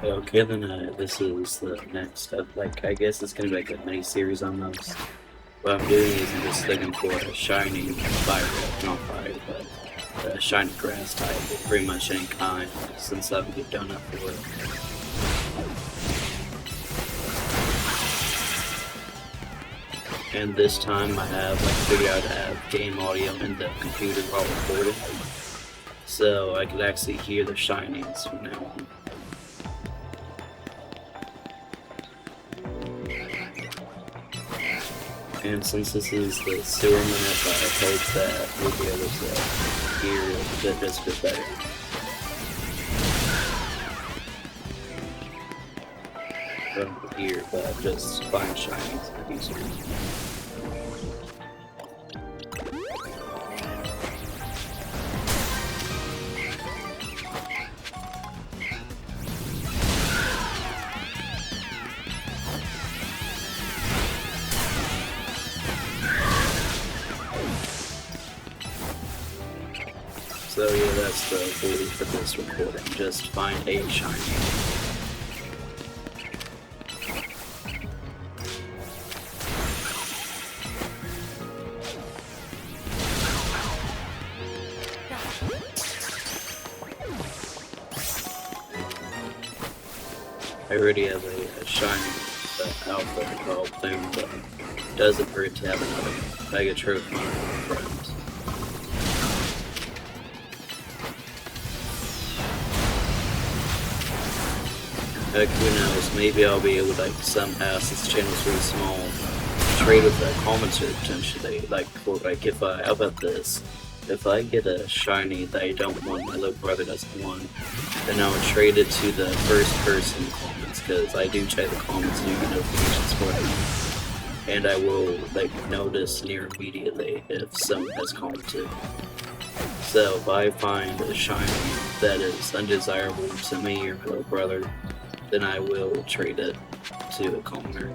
Okay, then this is the next step. Like, I guess it's gonna be like a mini series almost. What I'm doing is I'm just looking for a shiny fire, not fire, but a shiny grass type of pretty much any kind, since I haven't done it for it. And this time I have like figured out to have game audio in the computer while recording, so I could actually hear the shinings from now on. And since this is the sewer map, I hope that we'll be able to hear it just a bit better. From here, but just find shinings easier. So yeah, that's the goal for this recording, just find a shiny. I already have a shiny alpha called Thing, but it doesn't hurt to have another mega trophy from friends. Heck, who knows, maybe I'll be able to, like, somehow, since the channel's really small, trade with a commenter potentially. Like, how about this? If I get a shiny that I don't want, my little brother doesn't want, then I'll trade it to the first person comments, because I do check the comments and you get notifications for it. And I will, like, notice near immediately if someone has commented. So if I find a shiny that is undesirable to me or my little brother, then I will trade it to a commenter.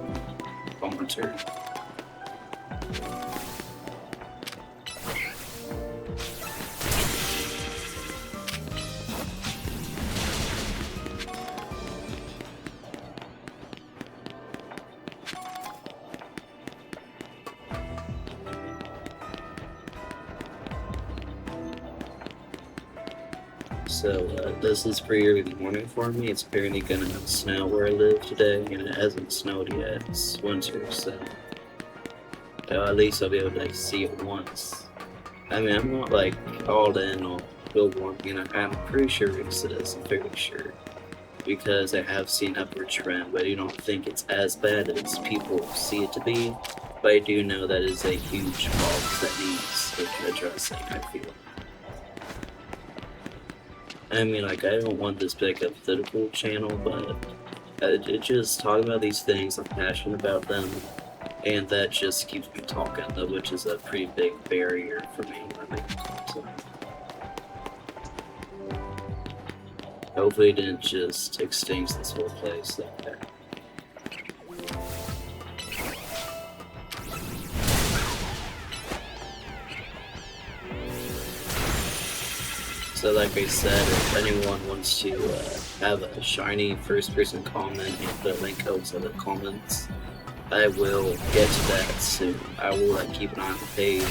So this is pretty early in the morning for me. It's apparently gonna snow where I live today, and it hasn't snowed yet. It's winter, so at least I'll be able to, like, see it once. I mean, I'm not like all in on global warming. I'm pretty sure it exists. I'm fairly sure, because I have seen upward trend, but I don't think it's as bad as people see it to be. But I do know that is a huge problem that needs addressing, I feel. I mean, like, I don't want this big a political channel, but just talking about these things, I'm passionate about them, and that just keeps me talking, which is a pretty big barrier for me when I make content. Hopefully it didn't just extinct this whole place like that. So like I said, if anyone wants to have a shiny first person comment and put a link out to the comments, I will get to that soon. I will keep an eye on the page.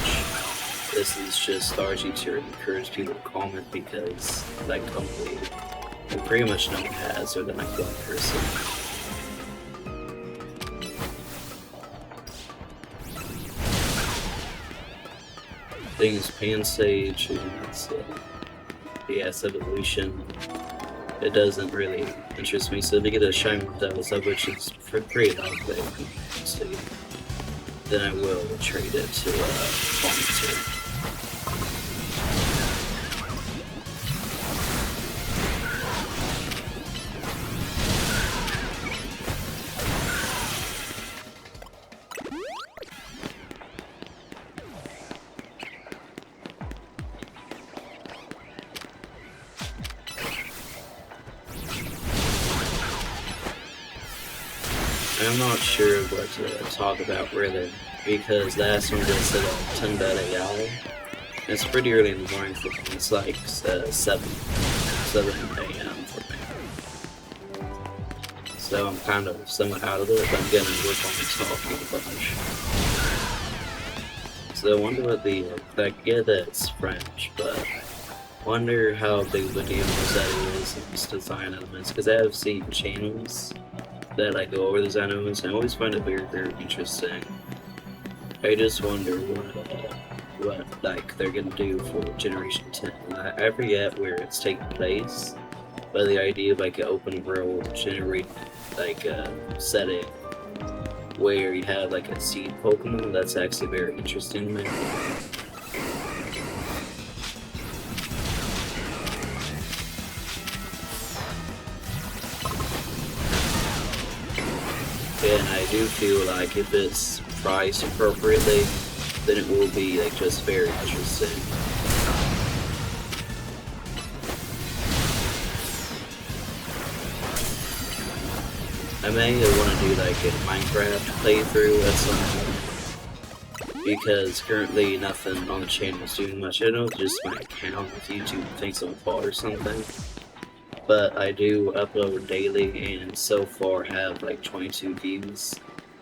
This is just largely to encourage people to comment, because that company, pretty much no one has, or than like one person. Thing is Pan Sage, and it's yes, evolution. It doesn't really interest me, so to get a shiny with that, which is pretty likely, then I will trade it to Pokémon. I'm not sure what to talk about really, because last one just said 10 bad AI. It's pretty early in the morning for me. It's like 7 a.m. for me. so I'm kind of somewhat out of it, but I'm gonna work on talking a bunch. So I wonder what the, I get that it's French, but wonder how big of a deal that is in these design elements, because I have seen channels that like go over design elements, and I always find it very, very interesting. I just wonder what like they're gonna do for Generation 10. I forget where it's taking place, but the idea of like an open world generate like setting where you have like a seed Pokemon, that's actually very interesting to me. And I do feel like if it's priced appropriately, then it will be like just very interesting. I may want to do like a Minecraft playthrough at some point, because currently nothing on the channel is doing much. I don't know if just my account if YouTube thinks I'm bought or something, but I do upload daily and so far have like 22 views.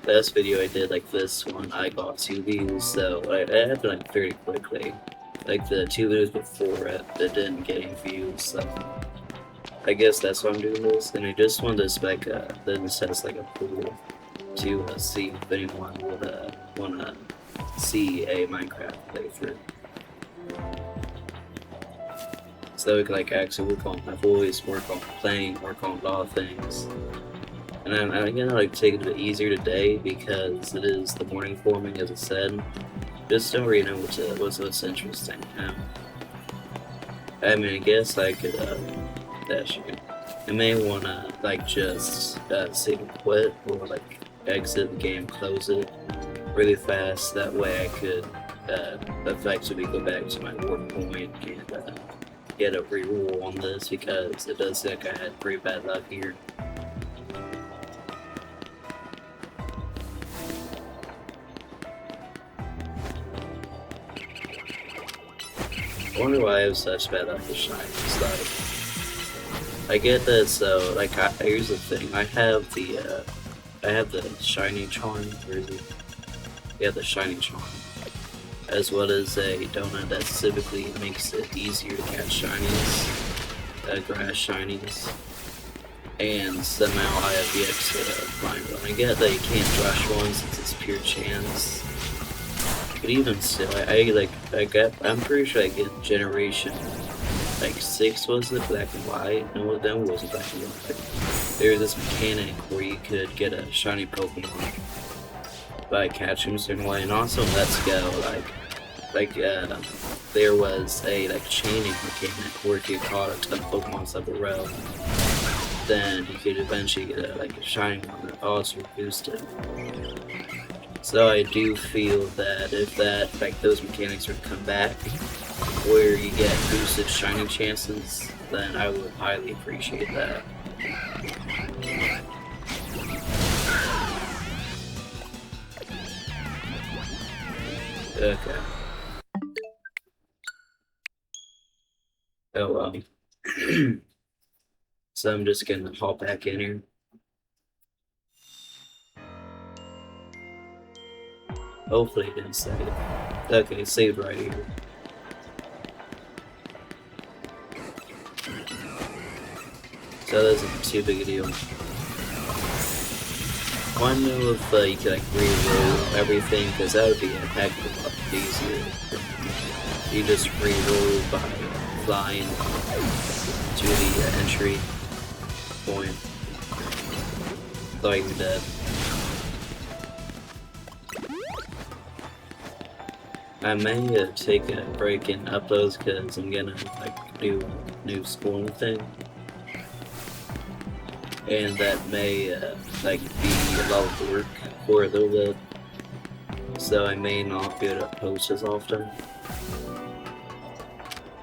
Last video I did like this one, I got 2 views, so I had to like very quickly. Like the 2 videos before it that didn't get any views, so I guess that's why I'm doing this. And I just wanted to spec this has like a pool to see if anyone would wanna see a Minecraft playthrough. So we can like actually work on my voice, work on playing, work on a lot of things. And I'm gonna like take it a bit easier today because it is the morning for me, as I said. Just don't really know what's interesting. I mean, I guess I could dash you. I may wanna like just save and quit or like exit the game, close it really fast. That way I could effectively go back to my work point and get a reroll on this, because it does seem like I had pretty bad luck here. I wonder why I have such bad luck with shinies. Like, I get that, so like here's the thing. I have the shiny charm. Where is it? Yeah, the shiny charm, as well as a donut that specifically makes it easier to catch shinies, grass shinies, and somehow I have yet to find one. I get that you can't rush one since it's pure chance, but even still, I'm pretty sure I get generation like 6, was it, black and white? No, that wasn't black and white. There's this mechanic where you could get a shiny Pokemon by catching a certain way, and also in Let's Go, there was a like chaining mechanic where if you caught a ton of Pokemon up a row, then you could eventually get a shiny one that also boosted. So I do feel that if those mechanics were to come back, where you get boosted shiny chances, then I would highly appreciate that. Okay. Oh well. So I'm just gonna hop back in here. Hopefully it didn't save it. Okay, saved right here. So that isn't too big a deal. I want to know if you can like reroll everything, because that would be a heck of a lot easier. You just reroll by flying to the entry point. Thought you were dead. I may take a break in uploads because I'm gonna like do a new school thing, and that may like be a lot of work for a little bit, so I may not be able to post as often.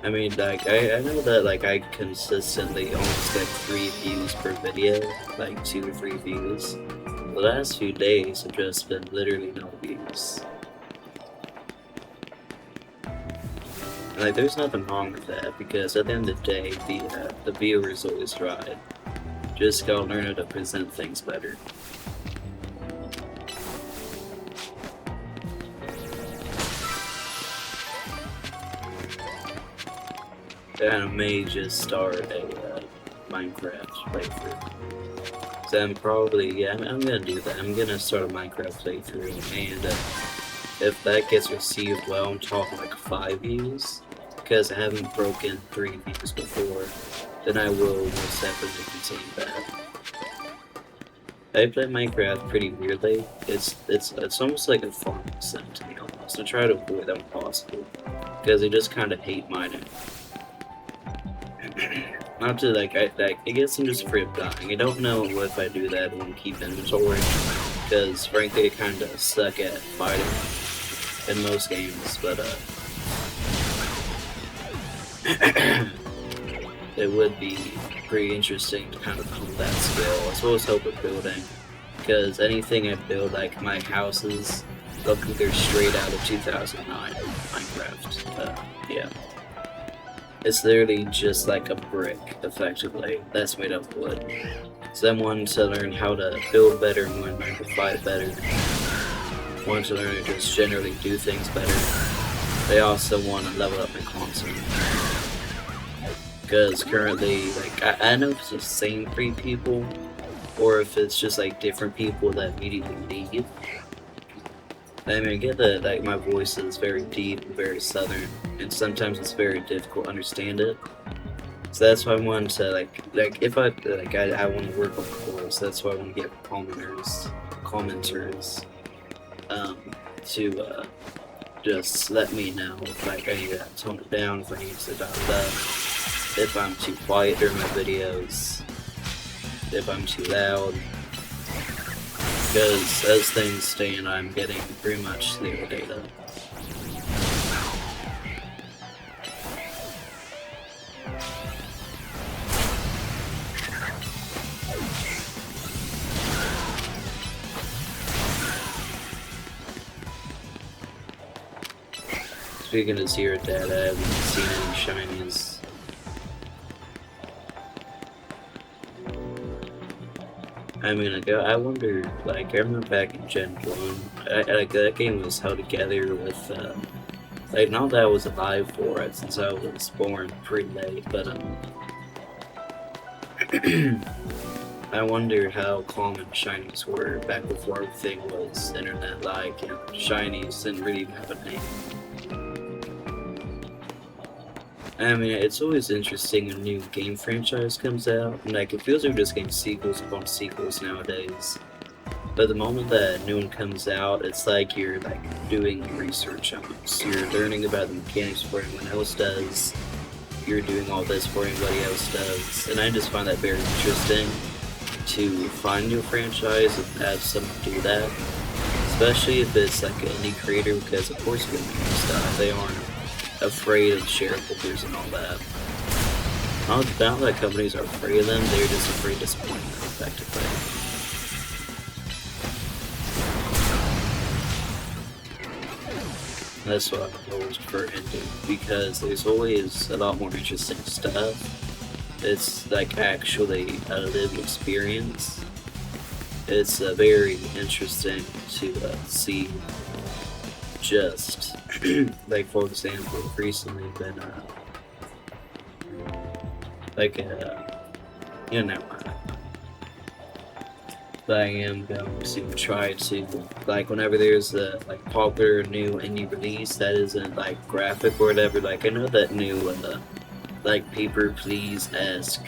I mean, like I know that like I consistently almost get 3 views per video, like 2 or 3 views. The last few days have just been literally no views. Like, there's nothing wrong with that, because at the end of the day, the viewers always right. Just gotta learn how to present things better. And I may just start a Minecraft playthrough. So I'm probably, yeah, I'm gonna do that. I'm gonna start a Minecraft playthrough, and if that gets received well, I'm talking like 5 views, because I haven't broken 3 views before, then I will most definitely continue that. I play Minecraft pretty weirdly. It's almost like a farming sim to me almost. I try to avoid that when possible, because I just kind of hate mining. Not to I guess I'm just afraid of dying. I don't know if I do that when keep inventory, because frankly I kind of suck at fighting in most games, but it would be pretty interesting to kind of hone that skill, as well as help with building, because anything I build, like my houses, they're straight out of 2009 Minecraft. Yeah. It's literally just like a brick, effectively, that's made of wood. So I'm wanting to learn how to build better, and learn to fight better. Want to learn to just generally do things better. They also want to level up my console. Because currently, like, I don't know if it's the same 3 people, or if it's just like different people that immediately leave. I mean, I get that like my voice is very deep and very southern, and sometimes it's very difficult to understand it. So that's why I wanted to like if I want to work on the course. That's why I want to get commenters, to just let me know if like I need to tone it down, if I need to dial it up, if I'm too quiet during my videos, if I'm too loud. Because as things stand, I'm getting pretty much zero data. Speaking of zero data, I haven't seen any shinies. I mean, like, I wonder, like, I remember back in Gen 1, like, that game was held together with, like, not that I was alive for it, since I was born pretty late, but, I wonder how common shinies were back before everything was internet-like, and shinies didn't really even have a name. I mean, it's always interesting when a new game franchise comes out, and like, it feels like we're just getting sequels upon sequels nowadays. But the moment that a new one comes out, it's like you're like doing research on it. So you're learning about the mechanics before anyone else does. You're doing all this before anybody else does. And I just find that very interesting to find new franchise and have someone do that. Especially if it's like an indie creator, because of course with new stuff, they aren't afraid of shareholders and all that. Not that companies are afraid of them, they're just afraid of disappointing them, effectively. That's what I always prefer indie, because there's always a lot more interesting stuff. It's like actually a lived experience. It's very interesting to see. Just like, for example, recently been you know, but I am going to try to, like, whenever there's a like popular new indie release that isn't like graphic or whatever, like I know that new like Paper Please-esque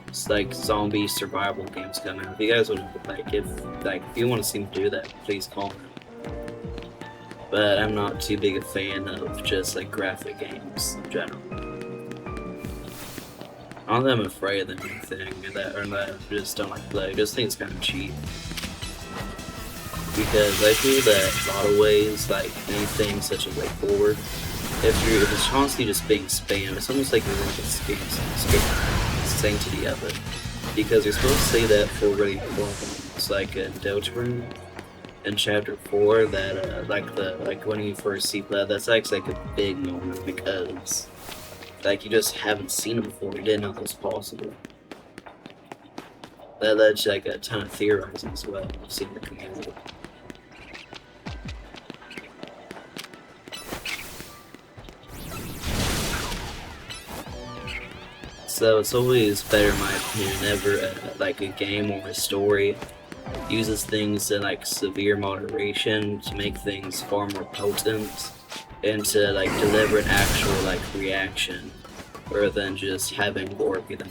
it's like zombie survival games coming out. If you guys would if you want to see me do that, please call me. But I'm not too big a fan of just like graphic games in general. Not that I'm afraid of anything, that I just don't like play. I just think it's kind of cheap. Because I feel that in a lot of ways, like anything such as like forward, if it's constantly just being spammed, it's almost like you're going to skip to the other. Because you're supposed to say that for really important. It's like a Deltarune in chapter 4 that like when you first see that, that's actually like a big moment, because like you just haven't seen it before, you didn't know it was possible. That led to like a ton of theorizing as well. I've seen the community. So it's always better, in my opinion, whenever like a game or a story uses things in like severe moderation to make things far more potent and to like deliver an actual like reaction rather than just having gore be the.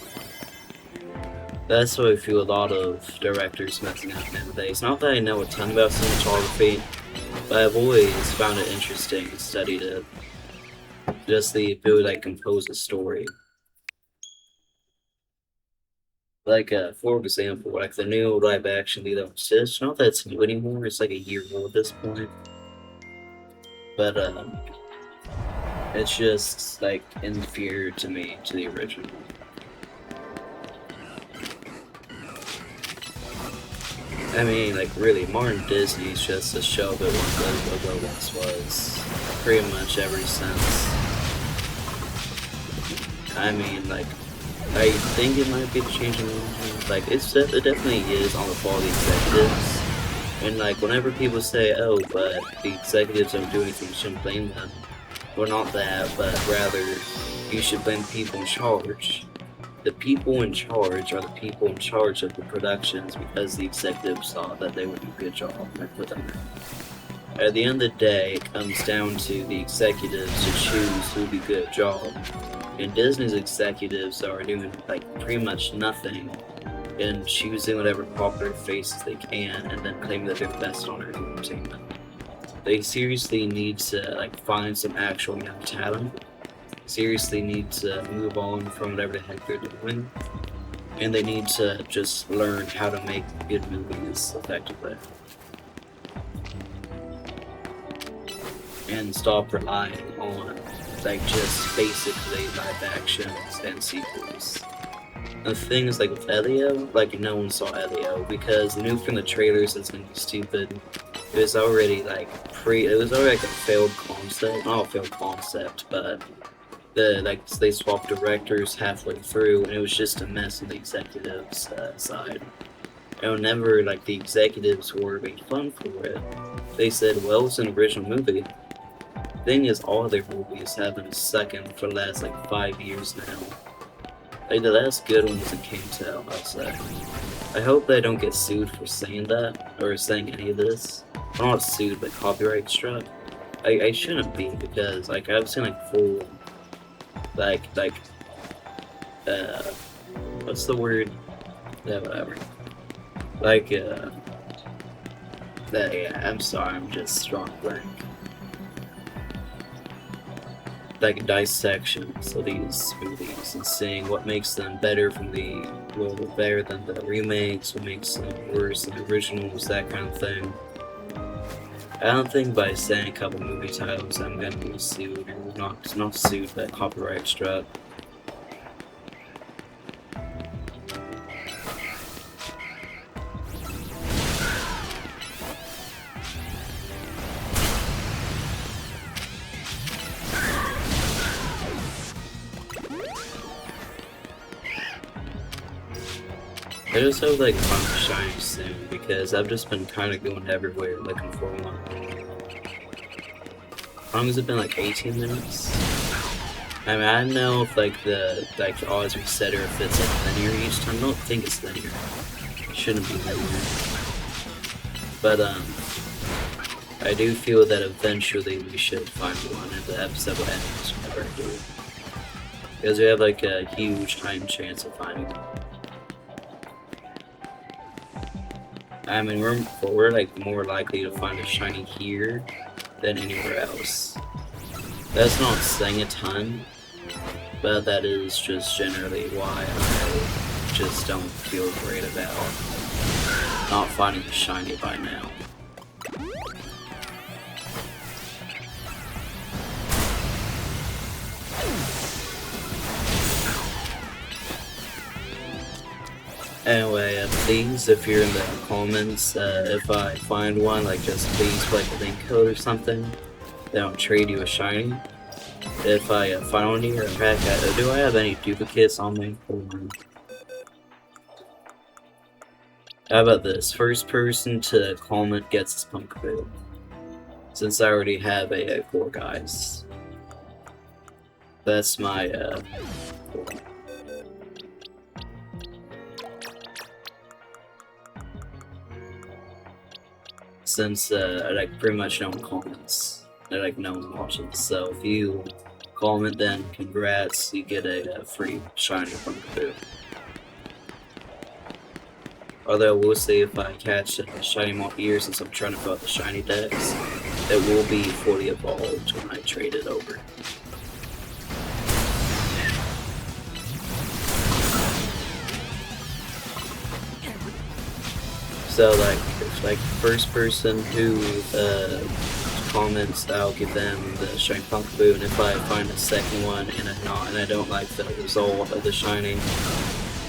That's what I feel a lot of directors messing up nowadays. Not that I know a ton about cinematography, but I've always found it interesting to study just the ability to like compose a story. Like, for example, like the new live action Lilo and Stitch, not that it's new anymore, it's like a year old at this point. But, it's just, like, inferior to me, to the original. I mean, like, really, modern Disney's just a show of it what it once was. Pretty much ever since. I mean, like, I think it might be the change in management. Like, it definitely is on the fault of the executives. And, like, whenever people say, oh, but the executives don't do anything, you shouldn't blame them. Well, not that, but rather, you should blame people in charge. The people in charge are the people in charge of the productions because the executives thought that they would do a good job and they put them there. At the end of the day, it comes down to the executives to choose who will be good job. And Disney's executives are doing like pretty much nothing and choosing whatever popular faces they can and then claiming that they're the best on earth entertainment. They seriously need to like find some actual young talent. Seriously need to move on from whatever the heck they're doing. And they need to just learn how to make good movies effectively. And stop relying on like just basically live actions and sequels. The thing is like with Elio, like no one saw Elio because they knew from the trailers it's gonna be stupid. It was already like it was already like a failed concept, not a failed concept, but they swapped directors halfway through and it was just a mess on the executives side. And whenever like the executives were making fun for it, they said, well, it's an original movie. Thing is, all their movies have been second for the last like 5 years now. Like the last good one was in Cantel, I'll say. I hope they don't get sued for saying that or saying any of this. Well, not sued, but copyright struck. I shouldn't be because like I've seen like full like what's the word? Yeah, whatever. Like yeah, I'm sorry, I'm just drawing blank. Like dissections of these movies and seeing what makes them better from better than the remakes, what makes them worse than the originals, that kind of thing. I don't think by saying a couple movie titles I'm gonna be sued, or not sued, but copyright struck. I just hope they come shiny soon because I've just been kind of going everywhere looking for one. How long has it been? Like 18 minutes? I mean, I don't know if like the odds reset or if it's like linear each time. I don't think it's linear. It shouldn't be linear. But I do feel that eventually we should find one and the episode will end whenever I do it. Because we have like a huge time chance of finding one. I mean, we're like more likely to find a shiny here than anywhere else. That's not saying a ton, but that is just generally why I just don't feel great about not finding a shiny by now. Anyway, please, if you're in the comments, if I find one, like just please put like a link code or something. Then I'll trade you a shiny. If I find one here, heck, do I have any duplicates on me? How about this? First person to comment gets his Pumpkaboo. Since I already have a core, guys. That's my since like pretty much no one comments, like no one watches. So if you comment, then congrats, you get a free shiny Pumpkaboo. Although we'll see if I catch a shiny more here, since I'm trying to fill out the shiny decks, it will be fully evolved when I trade it over. So like first person who comments, I'll give them the shiny Pumpkaboo, and if I find a second one and I don't like the result of the shiny,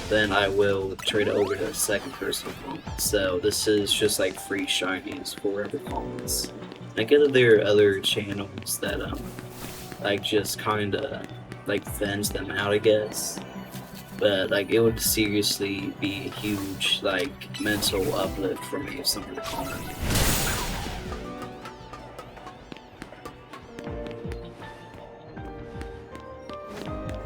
then I will trade it over to the second person. So this is just like free shinies for every comments. I get that there are other channels that like just kinda like vends them out, I guess. But like it would seriously be a huge like mental uplift for me if someone were to comment.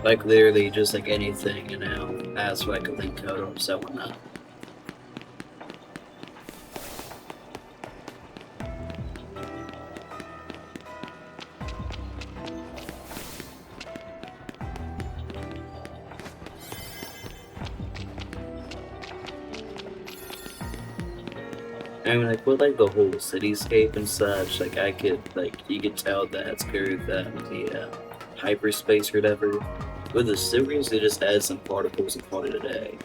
Like literally just like anything, you know, as like a link code or so on that. I mean, like with like the whole cityscape and such, like I could like you could tell that it's very that the hyperspace or whatever. With the series, they just add some particles and call it a day.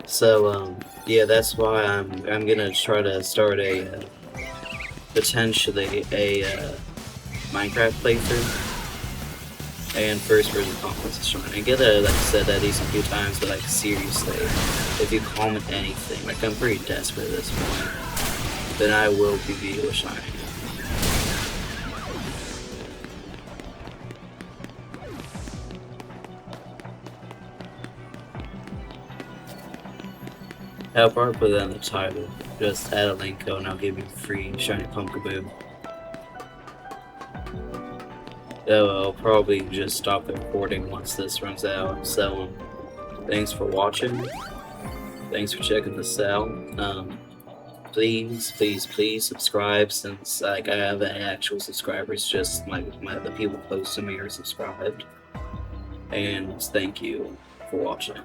So yeah, that's why I'm gonna try to start a potentially a Minecraft playthrough and first person comments trying to get like I said that these a few times, but like seriously, if you comment anything, like I'm pretty desperate at this point, then I will give you a shiny. I'll probably put that in the title. Just add a link code and I'll give you a free shiny Pumpkaboo. I'll probably just stop the recording once this runs out. So, thanks for watching. Thanks for checking this out. Please subscribe, since like I have actual subscribers. Just the people close to me are subscribed. And thank you for watching.